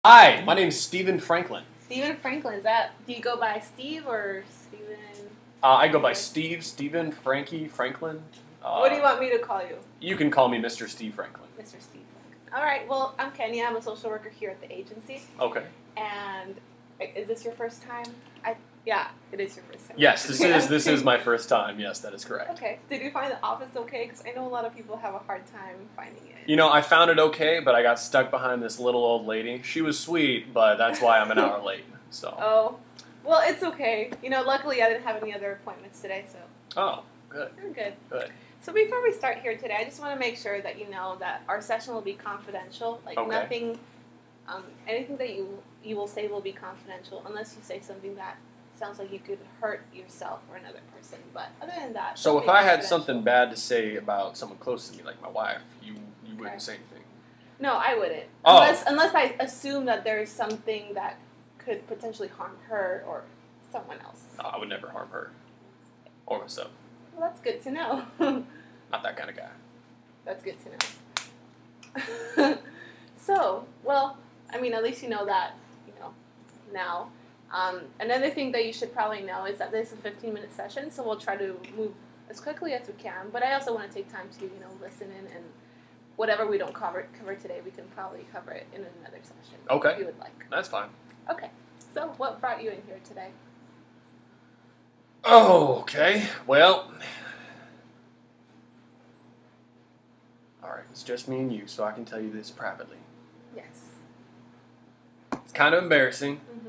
Hi, my name's Stephen Franklin. Stephen Franklin, do you go by Steve or Stephen? I go by Steve, Stephen, Frankie, Franklin. What do you want me to call you? You can call me Mr. Steve Franklin. Mr. Steve Franklin. All right, well, I'm Kenya. I'm a social worker here at the agency. Okay. And is this your first time? Yeah, it is your first time. Yes, this is my first time. Yes, that is correct. Okay. Did you find the office okay? Because I know a lot of people have a hard time finding it. You know, I found it okay, but I got stuck behind this little old lady. She was sweet, but that's why I'm an hour late. So. Oh, well, it's okay. You know, luckily I didn't have any other appointments today, so. Oh, good. You're good. Good. So before we start here today, I just want to make sure that you know that our session will be confidential. Like okay. nothing, anything that you will say will be confidential unless you say something that sounds like you could hurt yourself or another person. But other than that, so if I had something bad to say about someone close to me, like my wife, you wouldn't say anything. No, I wouldn't. Oh. Unless I assume that there's something that could potentially harm her or someone else. No, I would never harm her or myself. Well, that's good to know. Not that kind of guy. That's good to know. So, well, I mean, at least you know that, now. Another thing that you should probably know is that this is a 15-minute session, so we'll try to move as quickly as we can. But I also want to take time to, listen in, and whatever we don't cover today, we can probably cover it in another session. Okay. If you would like. That's fine. Okay. So, what brought you in here today? Oh, okay. Well, all right. It's just me and you, so I can tell you this privately. Yes. It's kind of embarrassing. Mm-hmm.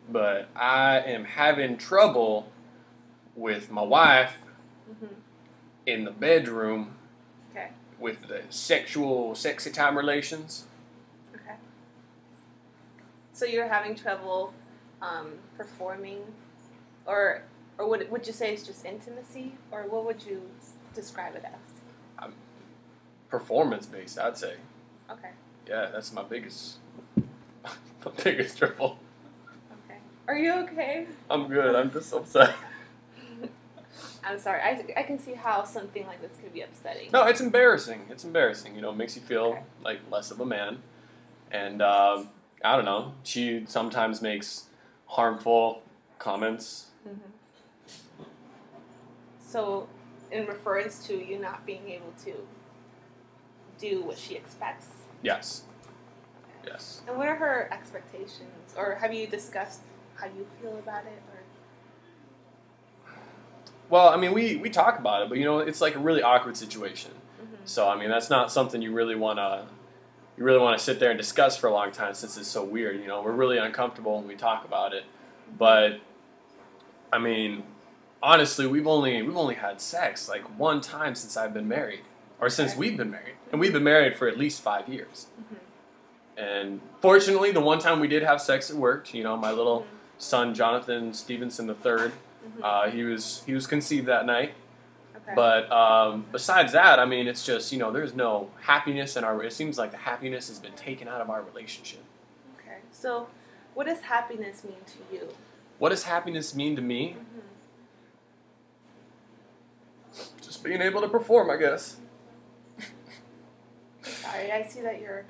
But I am having trouble with my wife in the bedroom with the sexy time relations. Okay. So you're having trouble performing, or would you say it's just intimacy, or what would you describe it as? Performance-based, I'd say. Okay. Yeah, that's my biggest trouble. Are you okay? I'm good. I'm just upset. I'm sorry. I can see how something like this could be upsetting. No, it's embarrassing. It's embarrassing. It makes you feel like less of a man. And I don't know. She sometimes makes harmful comments. Mm-hmm. So, in reference to you not being able to do what she expects? Yes. Okay. Yes. And what are her expectations? Or have you discussed how you feel about it, or? Well, I mean, we talk about it, but it's like a really awkward situation. Mm-hmm. So I mean, that's not something you really want to sit there and discuss for a long time, since it's so weird. We're really uncomfortable when we talk about it. But I mean, honestly, we've only had sex like one time since I've been married, or since we've been married, and we've been married for at least 5 years. Mm-hmm. And fortunately, the one time we did have sex, it worked. My little son Jonathan Stevenson III. He was conceived that night. Okay. But besides that, I mean, it's just there's no happiness in our. It seems like the happiness has been taken out of our relationship. Okay. So, what does happiness mean to you? What does happiness mean to me? Mm-hmm. Just being able to perform, I guess. Sorry, I see that you're.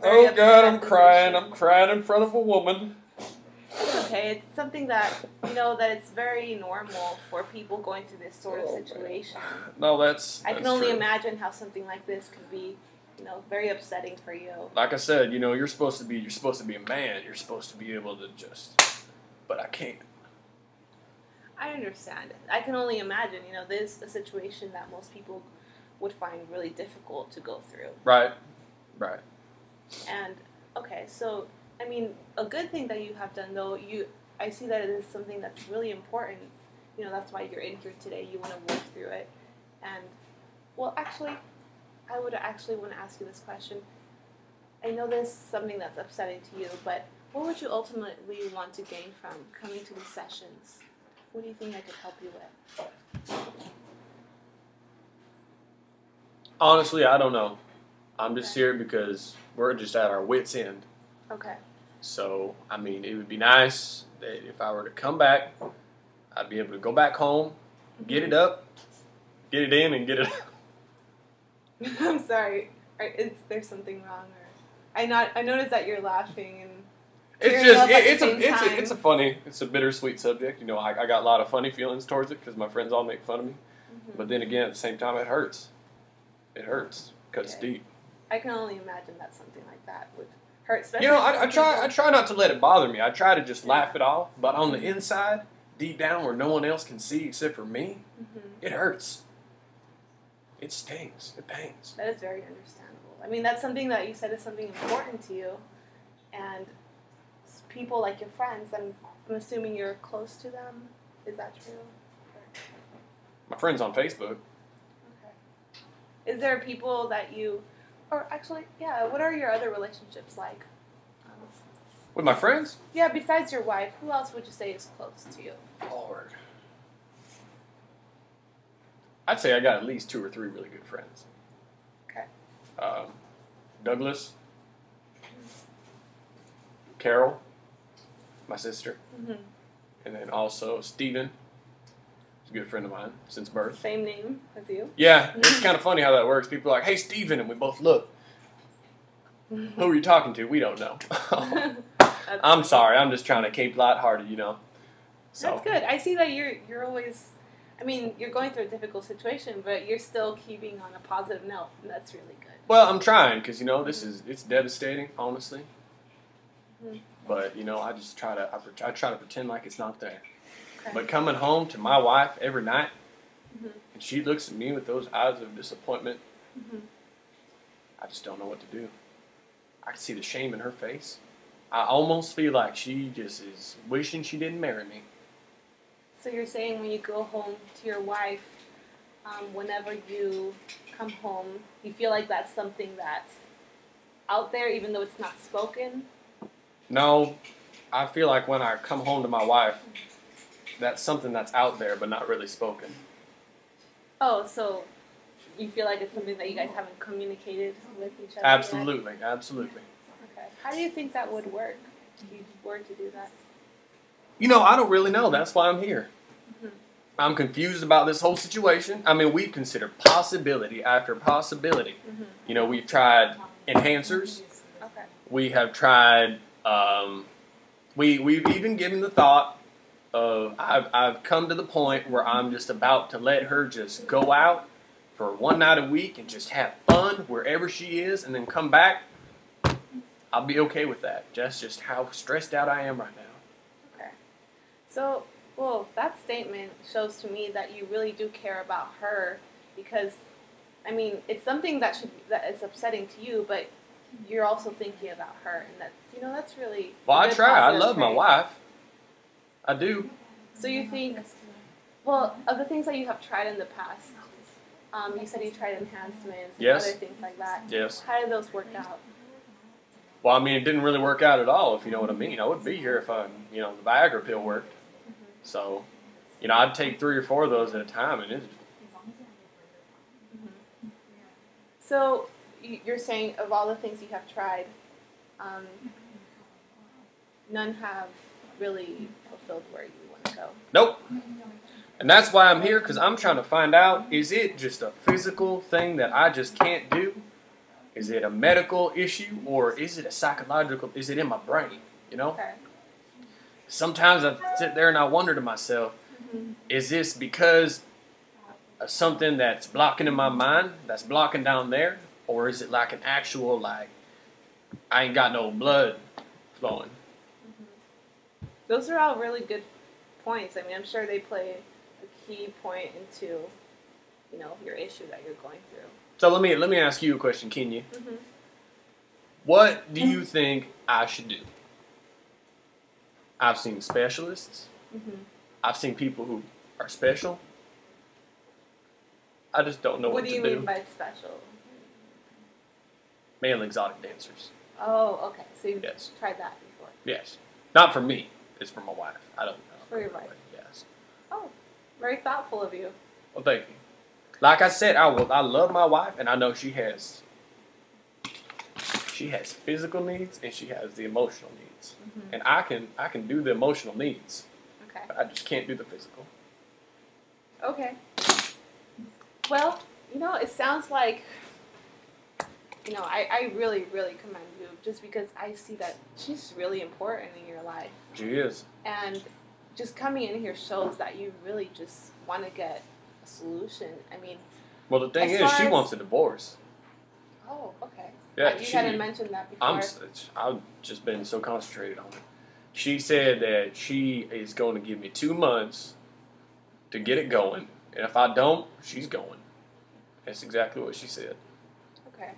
Oh God, I'm crying. I'm crying in front of a woman. It's okay. It's something that, that it's very normal for people going through this sort of situation. No, that's I can only true. imagine how something like this could be, very upsetting for you. Like I said, you're supposed to be a man. You're supposed to be able to but I can't. I understand. I can only imagine, this is a situation that most people would find really difficult to go through. Right. Right. And, okay, so, I mean, a good thing that you have done, though, I see that it is something that's really important. That's why you're in here today. You want to work through it. And, well, actually, I would actually want to ask you this question. I know this is something that's upsetting to you, but what would you ultimately want to gain from coming to these sessions? What do you think I could help you with? Honestly, I don't know. I'm just here because we're just at our wits' end. Okay. So, I mean, it would be nice that if I were to come back, I'd be able to go back home, get it up, get it in, and get it out. I'm sorry. Is there something wrong? Or I noticed that you're laughing, and It's tearing just up at the it's same time. it's a funny, it's a bittersweet subject. You know, I got a lot of funny feelings towards it because my friends all make fun of me. But then again, at the same time, it hurts. It hurts. Cuts Yeah. deep. I can only imagine that something like that would hurt. Especially You know, I try not to let it bother me. I try to just Yeah. laugh it off. But on the inside, deep down where no one else can see except for me, it hurts. It stings. It pains. That is very understandable. I mean, that's something that you said is something important to you, and people like your friends. I'm assuming you're close to them. Is that true? My friends on Facebook. Okay. Is there people that you, or actually, yeah, what are your other relationships like? With my friends? Yeah, besides your wife, who else would you say is close to you? Lord. I'd say I got at least 2 or 3 really good friends. Okay. Douglas. Carol. My sister. And then also Steven. He's a good friend of mine since birth. Same name as you? Yeah, it's kind of funny how that works. People are like, hey, Steven, and we both look. Who are you talking to? We don't know. I'm sorry. I'm just trying to keep lighthearted, you know. So. That's good. I see that you're always, I mean, you're going through a difficult situation, but you're still keeping on a positive note, and that's really good. Well, I'm trying because, you know, it's devastating, honestly. But, you know, I just try to pretend like it's not there. Okay. But coming home to my wife every night, and she looks at me with those eyes of disappointment, I just don't know what to do. I can see the shame in her face. I almost feel like she just is wishing she didn't marry me. So you're saying when you go home to your wife, whenever you come home, you feel like that's something that's out there, even though it's not spoken? No, I feel like when I come home to my wife, that's something that's out there but not really spoken. Oh, so you feel like it's something that you guys haven't communicated with each other Absolutely, absolutely. yet? Okay. How do you think that would work if you were to do that? You know, I don't really know. That's why I'm here. I'm confused about this whole situation. I mean, we've considered possibility after possibility. You know, we've tried enhancers. Okay. We have tried, we've even given the thought of, I've come to the point where I'm just about to let her just go out for one night a week and just have fun wherever she is and then come back. I'll be okay with that. That's just how stressed out I am right now. Okay. So, well, that statement shows to me that you really do care about her because, I mean, it's something that is upsetting to you, but you're also thinking about her, and that's really Well, I good try. I positive love my trait. wife. I do. So you think, well, of the things that you have tried in the past, you said you tried enhancements and Yes. other things like that. Yes. How did those work out? Well, I mean, it didn't really work out at all, if you know what I mean. I would be here if the Viagra pill worked. So, I'd take 3 or 4 of those at a time, and it's. So you're saying of all the things you have tried, none have really fulfilled where you want to go. Nope. And that's why I'm here, because I'm trying to find out, is it just a physical thing that I just can't do? Is it a medical issue, or is it a psychological, is it in my brain, Okay. Sometimes I sit there and I wonder to myself, is this because of something that's blocking in my mind, that's blocking down there, or is it like an actual, I ain't got no blood flowing? Those are all really good points. I mean, I'm sure they play a key point into, your issue that you're going through. So let me ask you a question, Kenya. What do you think I should do? I've seen specialists. I've seen people who are special. I just don't know what to do. What do you mean by special? Male exotic dancers. Oh, okay. So you've Yes. tried that before. Yes. Not for me. It's for my wife. I don't know. For your wife. Yes. Oh, very thoughtful of you. Well, thank you. Like I said, I love my wife, and I know she has physical needs and she has the emotional needs. And I can do the emotional needs. Okay. But I just can't do the physical. Okay. Well, it sounds like you know, I really, really commend you just because I see that she's really important in your life. She is. And just coming in here shows that you really just want to get a solution. I mean, well, the thing is, she wants a divorce. Oh, okay. Yeah, you hadn't mentioned that before. I've just been so concentrated on it. She said that she is going to give me 2 months to get it going, and if I don't, she's going. That's exactly what she said. Okay.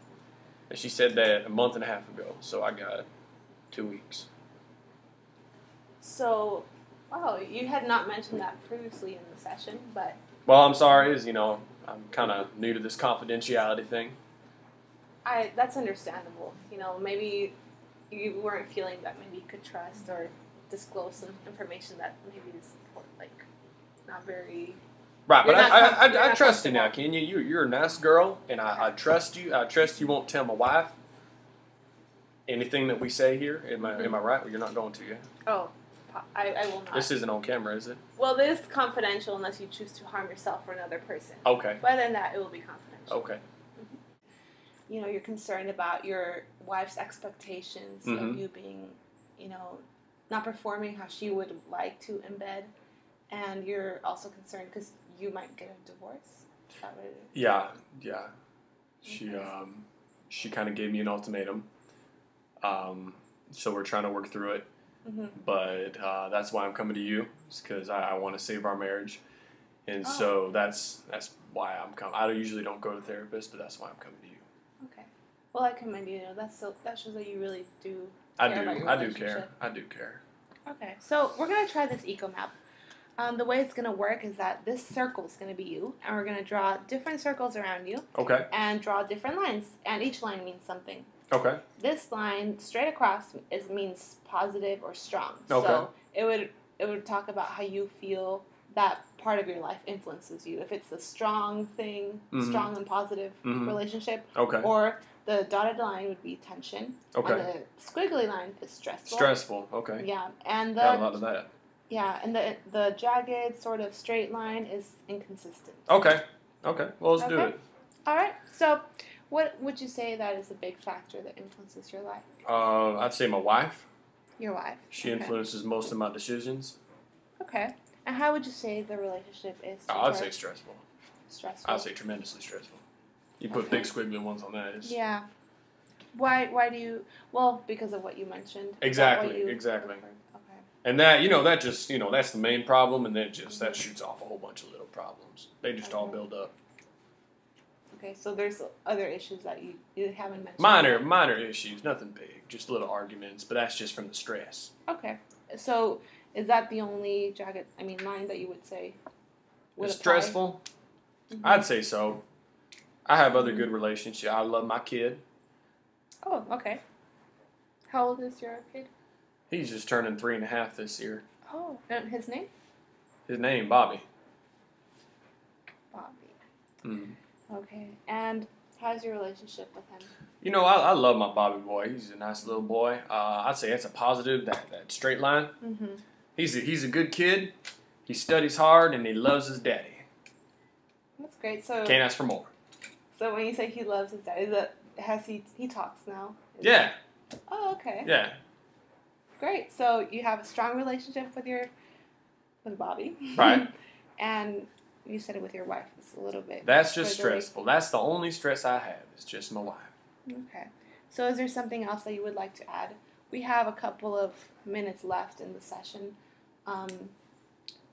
And she said that a month and a half ago, so I got 2 weeks. So, wow, you had not mentioned that previously in the session, but... Well, I'm sorry, I'm kind of new to this confidentiality thing. That's understandable. You know, maybe you weren't feeling that maybe you could trust or disclose some information that maybe is, like, not very... Right, but I trust you now, Kenya. You're a nice girl, and I trust you. I trust you won't tell my wife anything that we say here. Am I right? Well, you're not going to, yeah? Oh, I will not. This isn't on camera, is it? Well, this is confidential unless you choose to harm yourself or another person. Okay. But other than that, it will be confidential. Okay. You know, you're concerned about your wife's expectations of you being, you know, not performing how she would like to in bed. And you're also concerned because you might get a divorce. Is that what it is? Yeah. She kind of gave me an ultimatum. So we're trying to work through it. But that's why I'm coming to you. It's because I want to save our marriage. And so that's why I'm coming. I usually don't go to therapists, but that's why I'm coming to you. Okay. Well, I commend you. That shows that you really do I care do. about your I do relationship. care. I do care. Okay. So we're going to try this eco map. The way it's going to work is that this circle is going to be you, and we're going to draw different circles around you. Okay. And draw different lines, and each line means something. Okay. This line straight across means positive or strong. Okay. So it would talk about how you feel that part of your life influences you. If it's a strong thing, strong and positive relationship. Okay. Or the dotted line would be tension. Okay. And the squiggly line is stressful. Stressful. Okay. Yeah, and Got a lot of that. Yeah, and the jagged sort of straight line is inconsistent. Okay. Okay. Well, let's do it. All right. So, what would you say that is a big factor that influences your life? I'd say my wife. Your wife. She influences most of my decisions. Okay. And how would you say the relationship is? I'd say stressful. Stressful. I'd say tremendously stressful. You put big squiggly ones on that. Yeah. Why do you? Well, because of what you mentioned. Exactly. Okay. And that just that's the main problem, and then that shoots off a whole bunch of little problems. They just all build up. Okay, so there's other issues that you haven't mentioned. Minor issues, nothing big, just little arguments, but that's just from the stress. Okay, so is that the only line that you would say? It's stressful. I'd say so. I have other good relationships. I love my kid. Oh, okay. How old is your kid? He's just turning 3.5 this year. Oh, and his name? His name, Bobby. Bobby. Okay, and how's your relationship with him? I love my Bobby boy. He's a nice little boy. I'd say that's a positive, that straight line. He's a good kid. He studies hard, and he loves his daddy. That's great. So can't ask for more. So when you say he loves his daddy, he talks now? Yeah. Oh, okay. Yeah. Great. So you have a strong relationship with Bobby. Right. And you said it with your wife. It's a little bit. That's just stressful. That's the only stress I have. It's just my wife. Okay. So is there something else that you would like to add? We have a couple of minutes left in the session.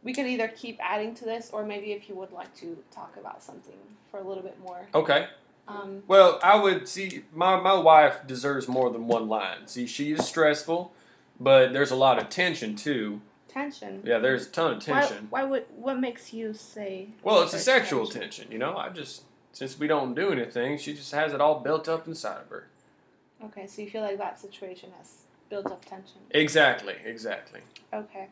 We could either keep adding to this, or maybe if you would like to talk about something for a little bit more. Okay. Well, I would see my wife deserves more than one line. See, she is stressful, but there's a lot of tension too. Tension. Yeah, there's a ton of tension. What makes you say? Well, it's a sexual tension. Since we don't do anything, she just has it all built up inside of her. Okay, so you feel like that situation has built up tension. Exactly. Okay.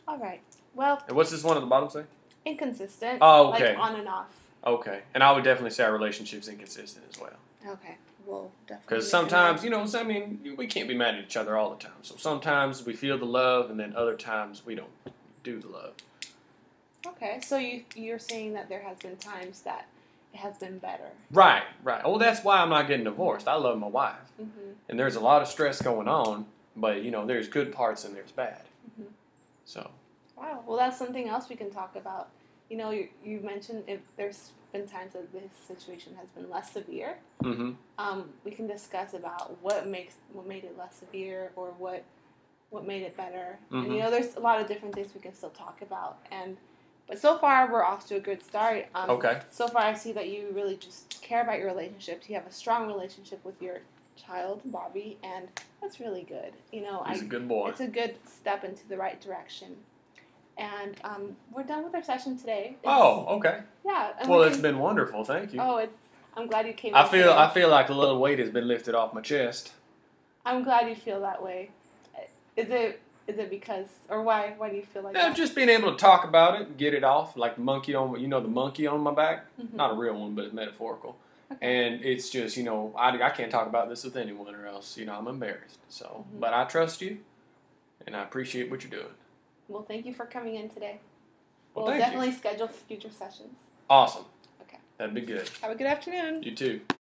All right. Well. And what's this one at the bottom say? Inconsistent. Oh, okay. Like on and off. Okay, and I would definitely say our relationship's inconsistent as well. Okay, well, definitely. Because sometimes, we can't be mad at each other all the time. So sometimes we feel the love, and then other times we don't do the love. Okay, so you're saying that there has been times that it has been better. Right. Well, that's why I'm not getting divorced. I love my wife. Mm-hmm. And there's a lot of stress going on, but, you know, there's good parts and there's bad. Mm-hmm. So. Wow. Well, that's something else we can talk about. You know, you mentioned if there's been times that this situation has been less severe. Mm-hmm. We can discuss about what made it less severe or what made it better. Mm-hmm. And, you know, there's a lot of different things we can still talk about. But so far, we're off to a good start. Okay. So far, I see that you really just care about your relationships. You have a strong relationship with your child, Bobby, and that's really good. You know, He's a good boy. It's a good step into the right direction. And we're done with our session today. Okay. Yeah. Well, it's been wonderful. Thank you. I'm glad you came. I feel like a little weight has been lifted off my chest. I'm glad you feel that way. Is it because, or why do you feel like that? Just being able to talk about it, get it off, like the monkey on my back. Mm-hmm. Not a real one, but it's metaphorical. Okay. And it's just, you know, I can't talk about this with anyone or else, you know, I'm embarrassed. So, Mm-hmm. But I trust you, and I appreciate what you're doing. Well, thank you for coming in today. Well, We'll thank definitely you. schedule future sessions. Awesome. Okay. That'd be good. Have a good afternoon. You too.